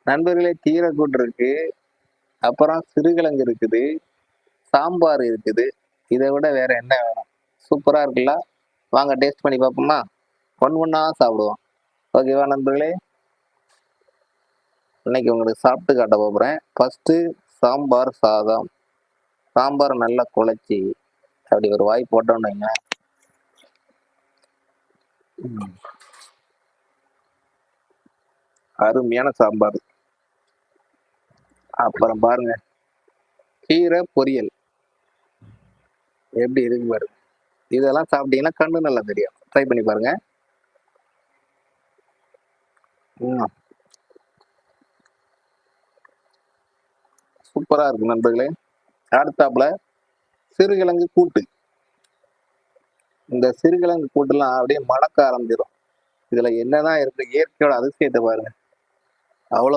நண்பர்களே, கீரைக்கூட்டு இருக்கு. அப்புறம் சிறுகிழங்கு இருக்குது. சாம்பார் இருக்குது. இத விட வேற என்ன வேணும்? சூப்பரா இருக்குல்ல? வாங்க டேஸ்ட் பண்ணி பார்ப்போமா? ஒண்ணா சாப்பிடுவோம். ஓகேவா நண்பர்களே? இன்னைக்கு உங்களுக்கு சாப்பிட்டு காட்ட போறேன். ஃபர்ஸ்ட்டு சாம்பார் சாதம். சாம்பார் நல்லா குழச்சி, அப்படி ஒரு வாய் போட்டோம்னு வைங்களேன். ம். அருமையான சாம்பார். அப்புறம் பாருங்க, கீரை பொரியல். எப்படி இருக்கு பாருங்க. இதெல்லாம் சாப்பிட்டீங்கன்னா கண்ணு நல்லா தெரியும். ட்ரை பண்ணி பாருங்க. ம். சூப்பரா இருக்கு நண்பர்களே. அடுத்தாப்புல சிறுகிழங்கு கூட்டு. இந்த சிறுகிழங்கு கூட்டுலாம் அப்படியே மணக்க ஆரம்பிச்சிடும். இதுல என்னதான் இருக்கு, இயற்கையோட அதிசயத்தை பாருங்க. அவ்வளவு